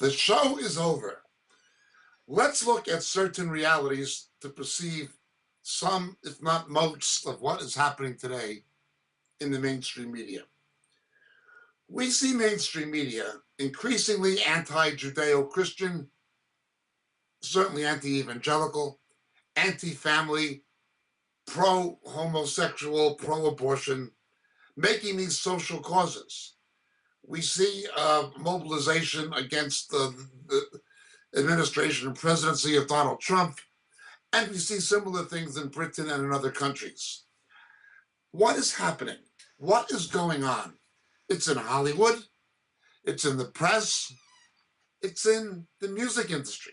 The show is over. Let's look at certain realities to perceive some, if not most, of what is happening today in the mainstream media. We see mainstream media increasingly anti-Judeo-Christian, certainly anti-evangelical, anti-family, pro-homosexual, pro-abortion, making these social causes. We see mobilization against the administration and presidency of Donald Trump, and we see similar things in Britain and in other countries. What is happening? What is going on? It's in Hollywood, it's in the press, it's in the music industry.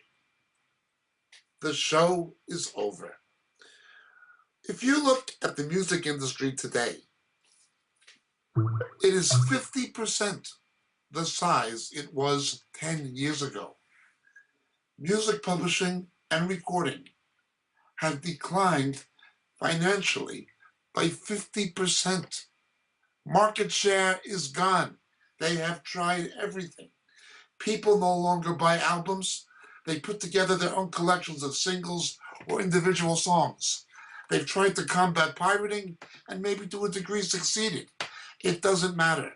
The show is over. If you look at the music industry today, it is 50% the size it was 10 years ago. Music publishing and recording have declined financially by 50%. Market share is gone. They have tried everything. People no longer buy albums. They put together their own collections of singles or individual songs. They've tried to combat pirating and maybe to a degree succeeded. It doesn't matter.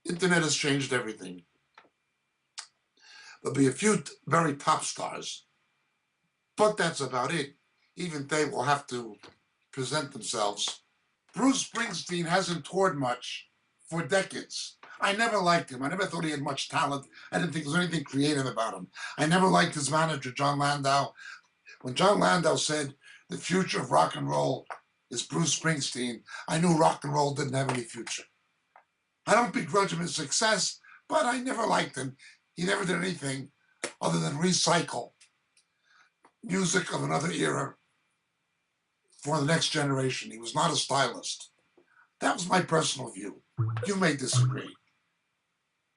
Internet has changed everything. There'll be a few very top stars, but that's about it. Even they will have to present themselves. Bruce Springsteen hasn't toured much for decades. I never liked him. I never thought he had much talent. I didn't think there was anything creative about him. I never liked his manager, John Landau. When John Landau said the future of rock and roll is Bruce Springsteen, I knew rock and roll didn't have any future. I don't begrudge him his success, but I never liked him. He never did anything other than recycle music of another era for the next generation. He was not a stylist. That was my personal view. You may disagree.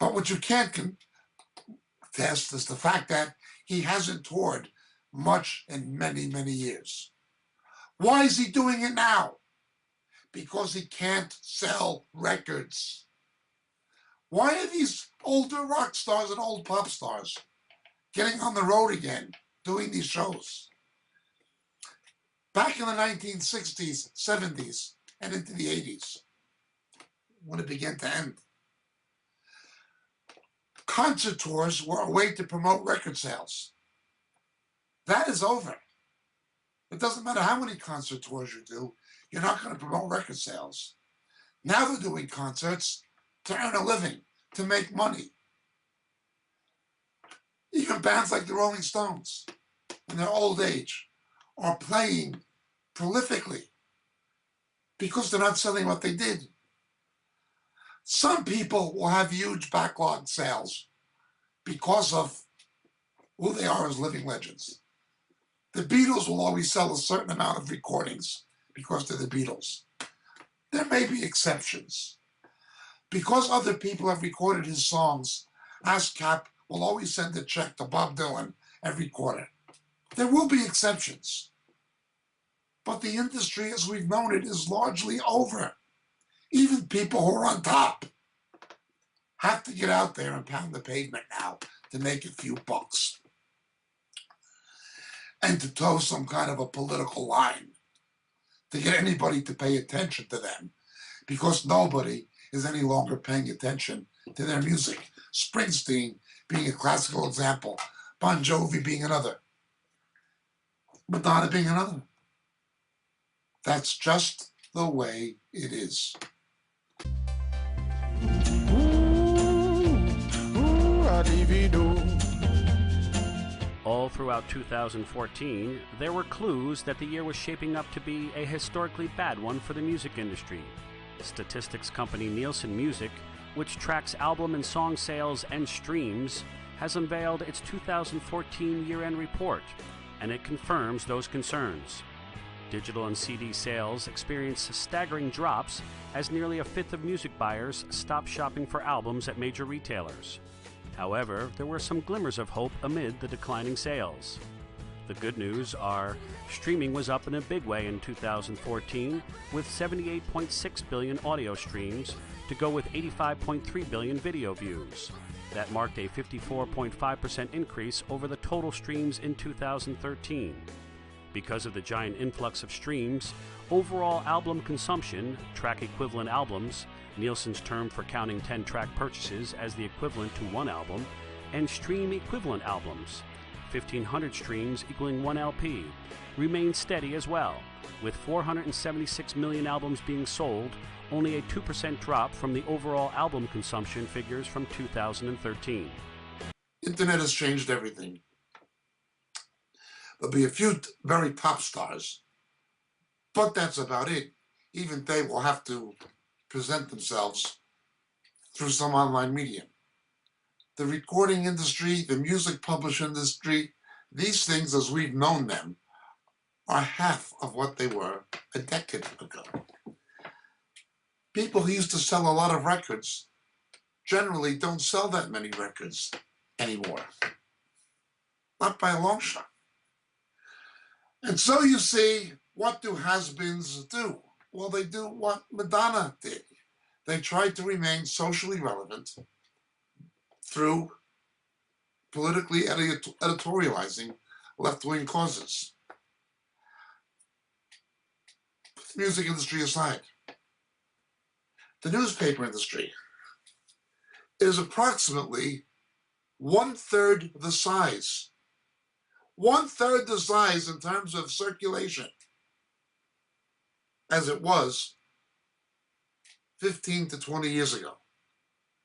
But what you can't contest is the fact that he hasn't toured much in many, many years. Why is he doing it now? Because he can't sell records. Why are these older rock stars and old pop stars getting on the road again, doing these shows? Back in the 1960s, 70s, and into the 80s, when it began to end, concert tours were a way to promote record sales. That is over. It doesn't matter how many concert tours you do, you're not going to promote record sales. Now they're doing concerts to earn a living, to make money. Even bands like the Rolling Stones, in their old age, are playing prolifically because they're not selling what they did. Some people will have huge backlog sales because of who they are as living legends. The Beatles will always sell a certain amount of recordings because they're the Beatles. There may be exceptions. Because other people have recorded his songs, ASCAP will always send a check to Bob Dylan every quarter. There will be exceptions. But the industry as we've known it is largely over. Even people who are on top have to get out there and pound the pavement now to make a few bucks and to toe some kind of a political line to get anybody to pay attention to them, because nobody is any longer paying attention to their music. Springsteen being a classical example, Bon Jovi being another, Madonna being another. That's just the way it is. All throughout 2014, there were clues that the year was shaping up to be a historically bad one for the music industry. Statistics company Nielsen Music, which tracks album and song sales and streams, has unveiled its 2014 year-end report, and it confirms those concerns. Digital and CD sales experienced staggering drops as nearly a fifth of music buyers stopped shopping for albums at major retailers. However, there were some glimmers of hope amid the declining sales. The good news are streaming was up in a big way in 2014, with 78.6 billion audio streams to go with 85.3 billion video views. That marked a 54.5% increase over the total streams in 2013. Because of the giant influx of streams, overall album consumption, track equivalent albums, Nielsen's term for counting 10 track purchases as the equivalent to one album, and stream equivalent albums, 1,500 streams equaling one LP, remained steady as well, with 476 million albums being sold, only a 2% drop from the overall album consumption figures from 2013. Internet has changed everything. There'll be a few very top stars, but that's about it. Even they will have to present themselves through some online medium. The recording industry, the music publishing industry, these things as we've known them are half of what they were a decade ago. People who used to sell a lot of records generally don't sell that many records anymore. Not by a long shot. And so you see, what do has-beens do? Well, they do what Madonna did. They tried to remain socially relevant through politically editorializing left-wing causes. Put the music industry aside. The newspaper industry is approximately 1/3 the size. 1/3 the size in terms of circulation as it was 15 to 20 years ago.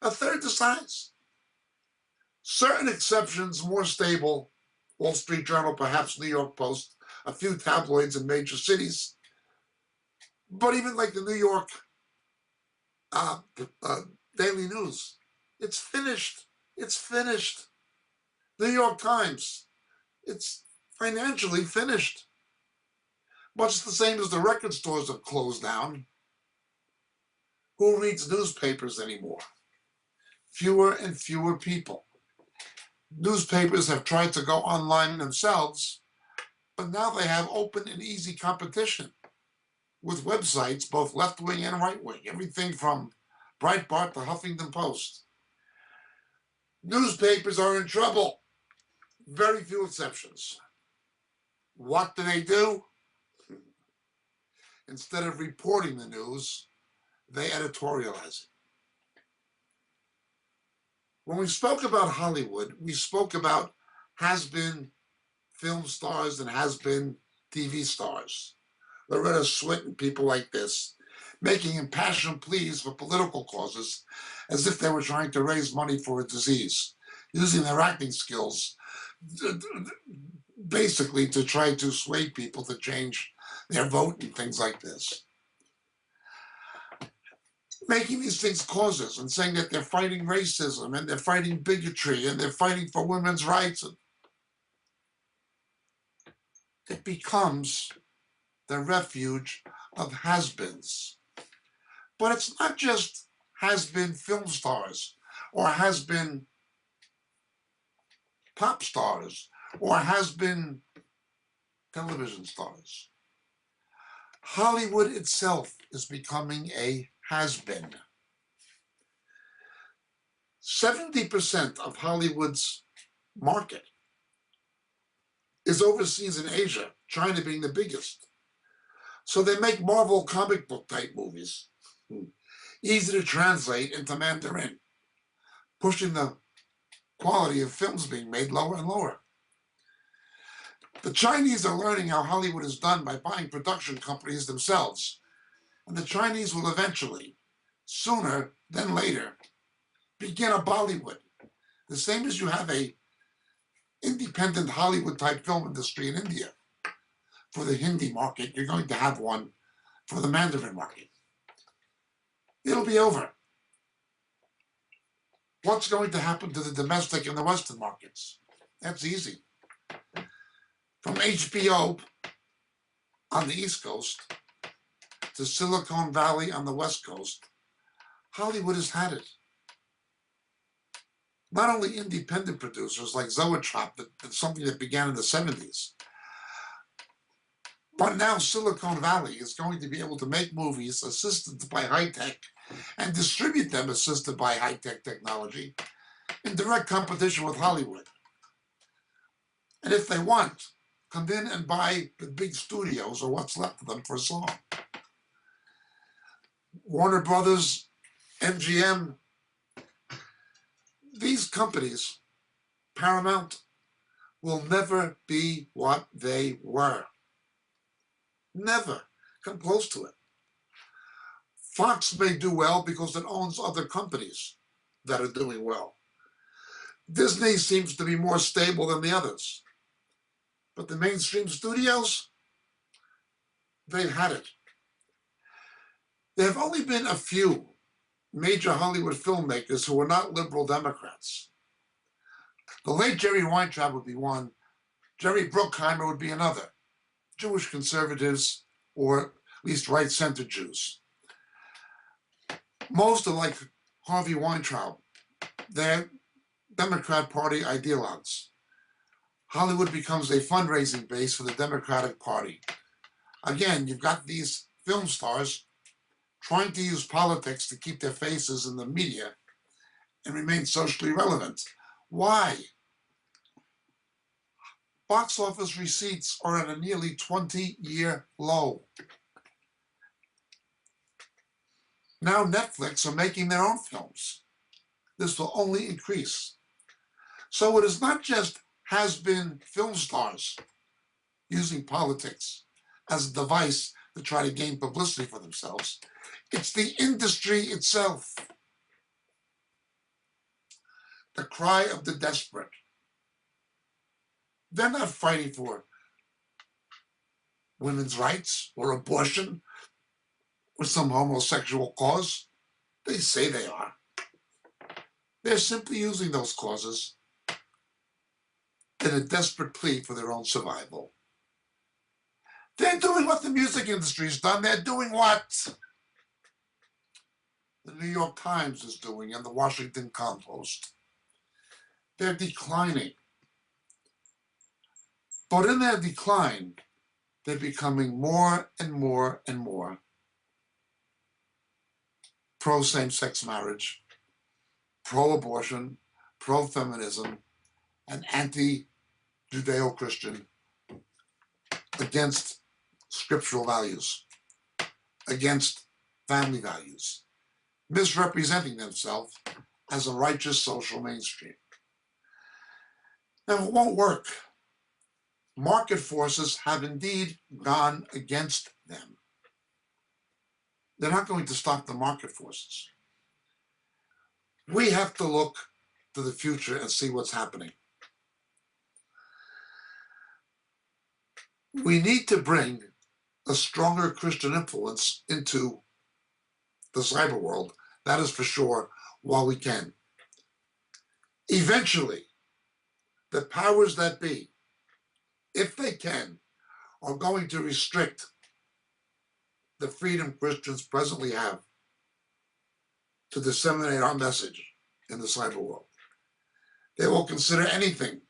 1/3 the size. Certain exceptions, more stable, Wall Street Journal, perhaps New York Post, a few tabloids in major cities, but even like the New York Daily News, it's finished. It's finished. New York Times, it's financially finished. Much the same as the record stores have closed down. Who reads newspapers anymore? Fewer and fewer people. Newspapers have tried to go online themselves, but now they have open and easy competition with websites, both left-wing and right-wing, everything from Breitbart to Huffington Post. Newspapers are in trouble. Very few exceptions. What do? Instead of reporting the news, they editorialize it. When we spoke about Hollywood, we spoke about has-been film stars and has-been TV stars. Loretta Swit and people like this, making impassioned pleas for political causes as if they were trying to raise money for a disease, using their acting skills basically to try to sway people to change their vote and things like this. Making these things causes and saying that they're fighting racism and they're fighting bigotry and they're fighting for women's rights. It becomes the refuge of has-beens. But it's not just has-been film stars or has-been pop stars or has-been television stars. Hollywood itself is becoming a has-been. 70% of Hollywood's market is overseas in Asia, China being the biggest. So they make Marvel comic book type movies, easy to translate into Mandarin, pushing the quality of films being made lower and lower. The Chinese are learning how Hollywood is done by buying production companies themselves. And the Chinese will eventually, sooner than later, begin a Bollywood. The same as you have a independent Hollywood type film industry in India. For the Hindi market, you're going to have one for the Mandarin market. It'll be over. What's going to happen to the domestic and the Western markets? That's easy. From HBO on the East Coast to Silicon Valley on the West Coast, Hollywood has had it. Not only independent producers like Zoetrope, that's something that began in the 70s, But now Silicon Valley is going to be able to make movies assisted by high tech and distribute them assisted by high tech technology in direct competition with Hollywood. And if they want, come in and buy the big studios or what's left of them for a song. Warner Brothers, MGM, these companies, Paramount, will never be what they were. Never come close to it. Fox may do well because it owns other companies that are doing well. Disney seems to be more stable than the others. But the mainstream studios, they've had it. There have only been a few major Hollywood filmmakers who were not liberal Democrats. The late Jerry Weintraub would be one. Jerry Bruckheimer would be another. Jewish conservatives, or at least right-center Jews. Most are like Harvey Weintraub. They're Democrat Party ideologues. Hollywood becomes a fundraising base for the Democratic Party. Again, you've got these film stars trying to use politics to keep their faces in the media and remain socially relevant. Why? Box office receipts are at a nearly 20-year low. Now Netflix are making their own films. This will only increase. So it is not just has-been film stars using politics as a device to try to gain publicity for themselves. It's the industry itself. The cry of the desperate. They're not fighting for women's rights or abortion or some homosexual cause. They say they are. They're simply using those causes in a desperate plea for their own survival. They're doing what the music industry's done. They're doing what the New York Times is doing and the Washington Post. They're declining. But in their decline, they're becoming more and more and more pro-same-sex marriage, pro-abortion, pro-feminism, and anti-Judeo-Christian, against scriptural values, against family values, misrepresenting themselves as a righteous social mainstream. Now, it won't work. Market forces have indeed gone against them. They're not going to stop the market forces. We have to look to the future and see what's happening. We need to bring a stronger Christian influence into the cyber world, that is for sure, while we can. Eventually, the powers that be, if they can, are going to restrict the freedom Christians presently have to disseminate our message in the cyber world. They will consider anything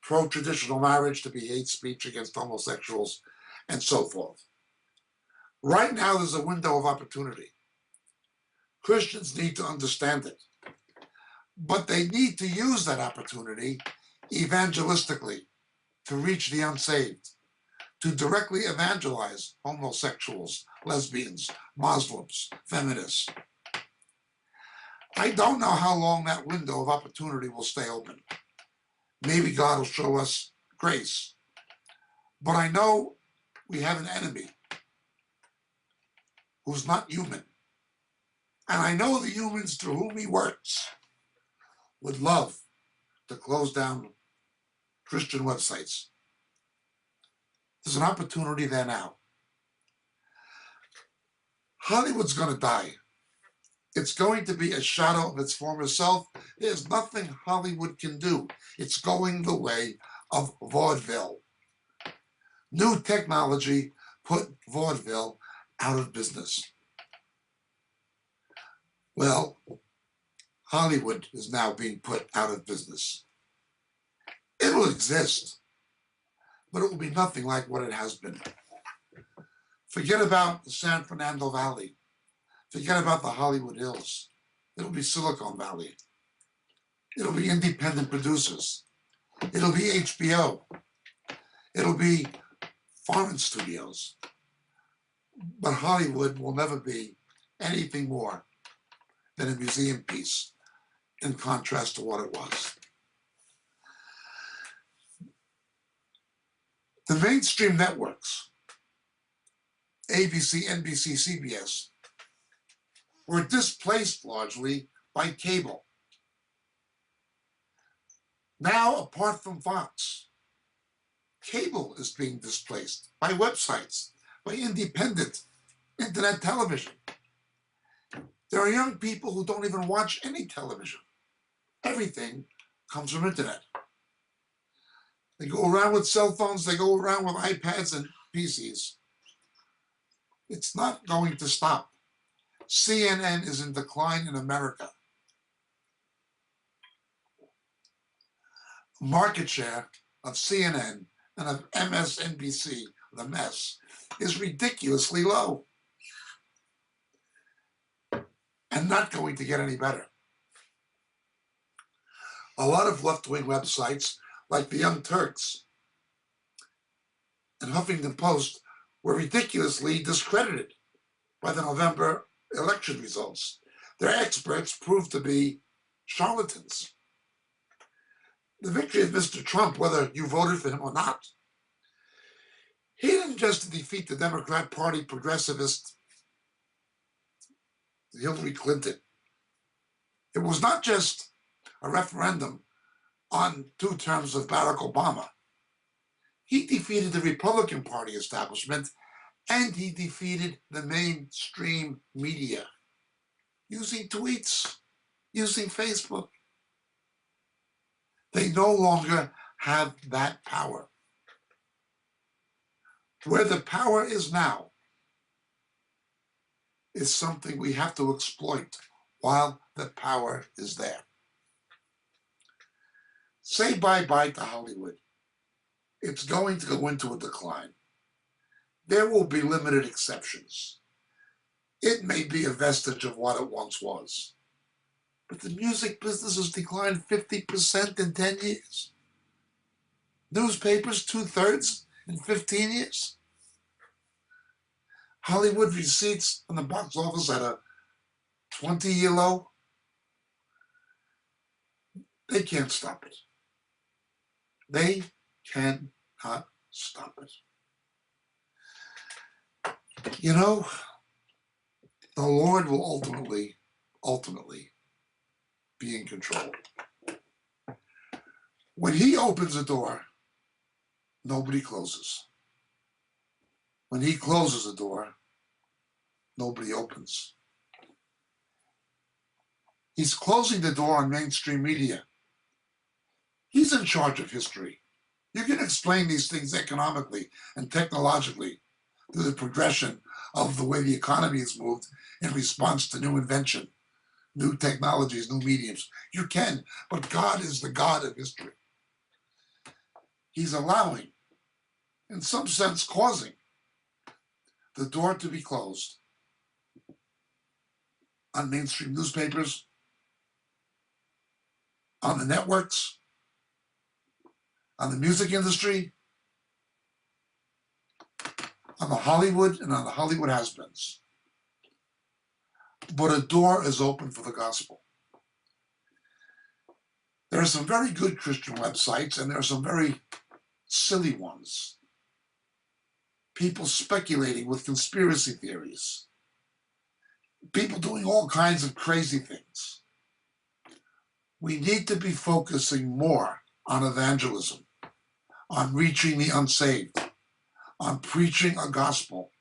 pro-traditional marriage to be hate speech against homosexuals and so forth. Right now, there's a window of opportunity. Christians need to understand it, but they need to use that opportunity evangelistically to reach the unsaved, to directly evangelize homosexuals, lesbians, Muslims, feminists. I don't know how long that window of opportunity will stay open. Maybe God will show us grace. But I know we have an enemy who's not human. And I know the humans through whom he works would love to close down Christian websites. There's an opportunity there now. Hollywood's going to die. It's going to be a shadow of its former self. There's nothing Hollywood can do. It's going the way of vaudeville. New technology put vaudeville out of business. Well, Hollywood is now being put out of business. It will exist, but it will be nothing like what it has been. Forget about the San Fernando Valley. Forget about the Hollywood Hills. It'll be Silicon Valley. It'll be independent producers. It'll be HBO. It'll be foreign studios. But Hollywood will never be anything more than a museum piece in contrast to what it was. The mainstream networks, ABC, NBC, CBS, were displaced largely by cable. Now, apart from Fox, cable is being displaced by websites, by independent internet television. There are young people who don't even watch any television. Everything comes from internet. They go around with cell phones, they go around with iPads and PCs. It's not going to stop. CNN is in decline in America. Market share of CNN and of MSNBC, the mess, is ridiculously low and not going to get any better. A lot of left-wing websites like the Young Turks and Huffington Post were ridiculously discredited by the November election results. Their experts proved to be charlatans. The victory of Mr. Trump, whether you voted for him or not, he didn't just defeat the Democrat Party progressivist Hillary Clinton. It was not just a referendum on 2 terms of Barack Obama. He defeated the Republican Party establishment, and he defeated the mainstream media using tweets, using Facebook. They no longer have that power. Where the power is now is something we have to exploit while the power is there. Say bye-bye to Hollywood. It's going to go into a decline. There will be limited exceptions. It may be a vestige of what it once was. But the music business has declined 50% in 10 years. Newspapers, 2/3 in 15 years. Hollywood receipts on the box office at a 20-year low. They can't stop it. They cannot stop it. You know, the Lord will ultimately be in control. When he opens a door, nobody closes. When he closes a door, nobody opens. He's closing the door on mainstream media. He's in charge of history. You can explain these things economically and technologically through the progression of the way the economy has moved in response to new invention, new technologies, new mediums. You can, but God is the God of history. He's allowing, in some sense causing, the door to be closed on mainstream newspapers, on the networks, on the music industry, on the Hollywood and on the Hollywood has-beens. But a door is open for the gospel. There are some very good Christian websites, and there are some very silly ones. People speculating with conspiracy theories. People doing all kinds of crazy things. We need to be focusing more on evangelism, on reaching the unsaved, on preaching a gospel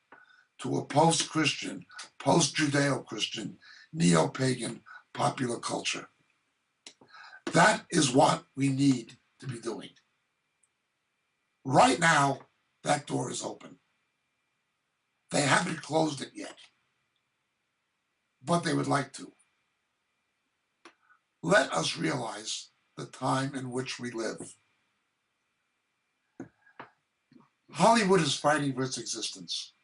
to a post-Christian, post-Judeo-Christian, neo-pagan popular culture. That is what we need to be doing. Right now, that door is open. They haven't closed it yet, but they would like to. Let us realize the time in which we live. Hollywood is fighting for its existence.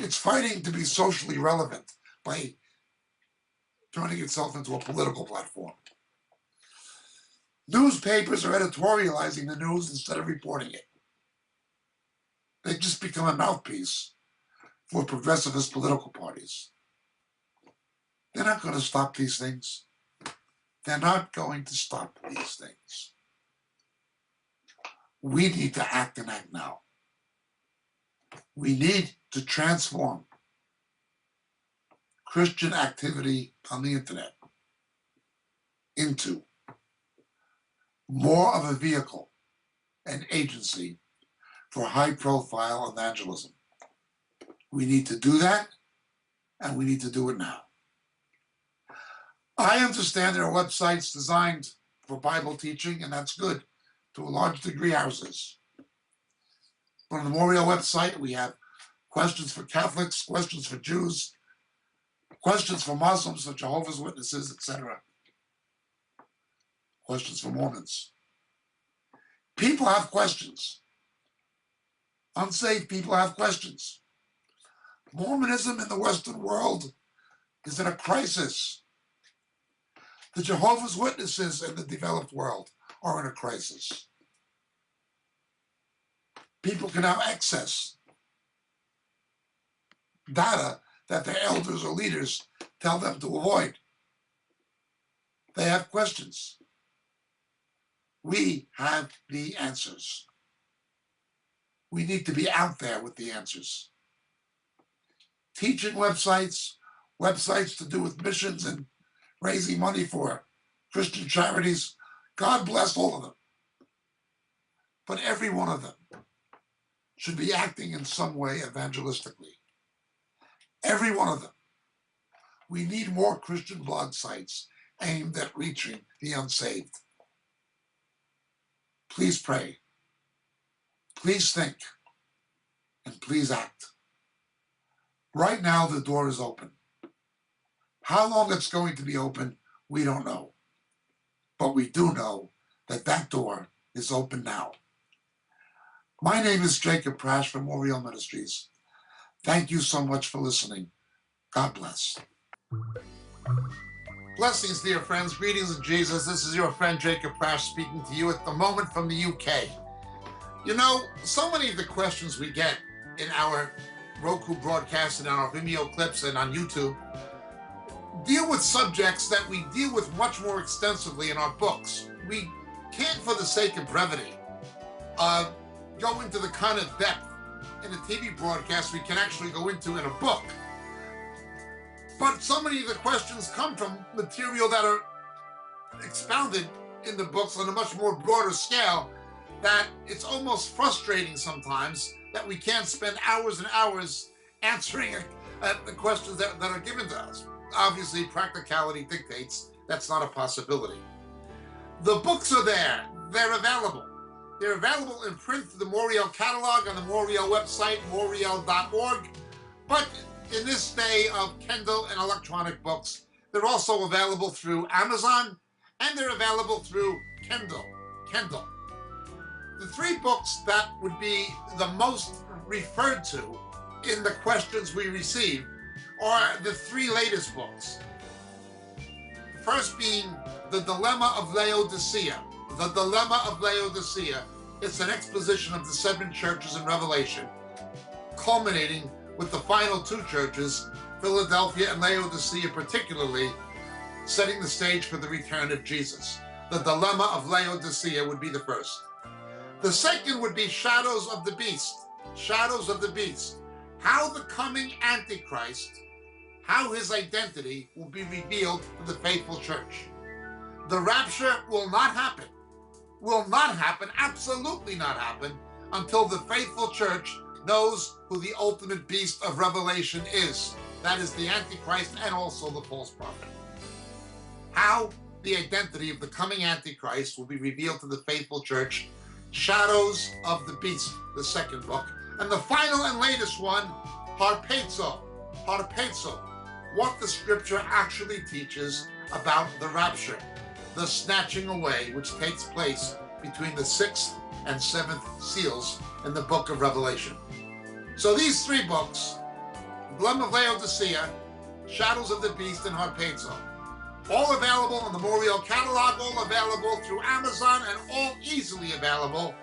It's fighting to be socially relevant by turning itself into a political platform. Newspapers are editorializing the news instead of reporting it. They just become a mouthpiece for progressivist political parties. They're not going to stop these things. They're not going to stop these things. We need to act and act now. We need to transform Christian activity on the internet into more of a vehicle and agency for high-profile evangelism. We need to do that, and we need to do it now. I understand there are websites designed for Bible teaching, and that's good. To a large degree, ours is. But on the Moriel website, we have questions for Catholics, questions for Jews, questions for Muslims, for Jehovah's Witnesses, etc. Questions for Mormons. People have questions. Unsaved people have questions. Mormonism in the Western world is in a crisis. The Jehovah's Witnesses in the developed world are in a crisis. People can now access data that their elders or leaders tell them to avoid. They have questions. We have the answers. We need to be out there with the answers. Teaching websites, websites to do with missions and raising money for Christian charities, God bless all of them. But every one of them should be acting in some way evangelistically. Every one of them. We need more Christian blog sites aimed at reaching the unsaved. Please pray. Please think. And please act. Right now, the door is open. How long it's going to be open, we don't know. But we do know that that door is open now. My name is Jacob Prasch from Moriel Ministries. Thank you so much for listening. God bless. Blessings, dear friends. Greetings in Jesus. This is your friend Jacob Prasch speaking to you at the moment from the UK. You know, so many of the questions we get in our Roku broadcast and on our Vimeo clips and on YouTube deal with subjects that we deal with much more extensively in our books. We can't, for the sake of brevity, go into the kind of depth in a TV broadcast we can actually go into in a book. But so many of the questions come from material that are expounded in the books on a much more broader scale that it's almost frustrating sometimes that we can't spend hours and hours answering the questions that are given to us. Obviously, practicality dictates that's not a possibility. The books are there. They're available. They're available in print through the Moriel catalog on the Moriel website, moriel.org. But in this day of Kindle and electronic books, they're also available through Amazon, and they're available through Kindle. The three books that would be the most referred to in the questions we receive are the three latest books. First being The Dilemma of Laodicea. The Dilemma of Laodicea. It's an exposition of the seven churches in Revelation, culminating with the final two churches, Philadelphia and Laodicea particularly, setting the stage for the return of Jesus. The Dilemma of Laodicea would be the first. The second would be Shadows of the Beast. Shadows of the Beast. How the coming Antichrist, how his identity will be revealed to the faithful church. The rapture will not happen. Will not happen, absolutely not happen, until the faithful church knows who the ultimate beast of Revelation is. That is the Antichrist and also the false prophet. How the identity of the coming Antichrist will be revealed to the faithful church. Shadows of the Beast, the second book. And the final and latest one, Harpazo. What the scripture actually teaches about the rapture, the snatching away, which takes place between the 6th and 7th seals in the book of Revelation. So these three books Blood of Laodicea, Shadows of the Beast, and Harpazo. All available on the Moriel catalog, all available through Amazon, and all easily available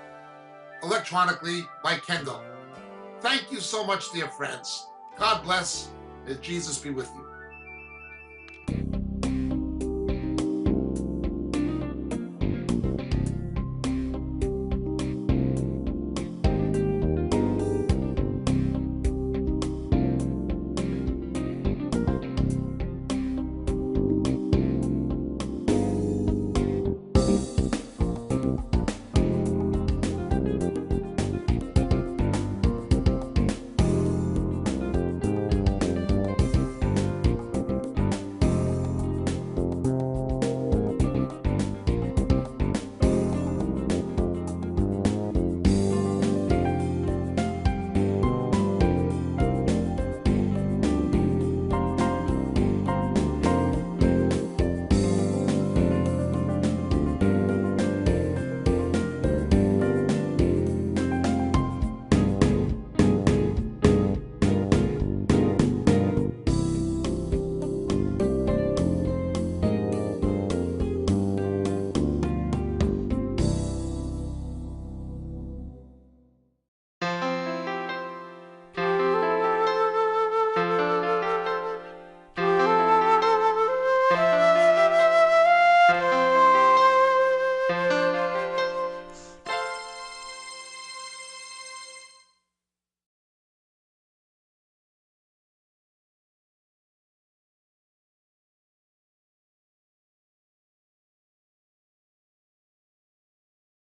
electronically by Kindle. Thank you so much, dear friends. God bless. May Jesus be with you.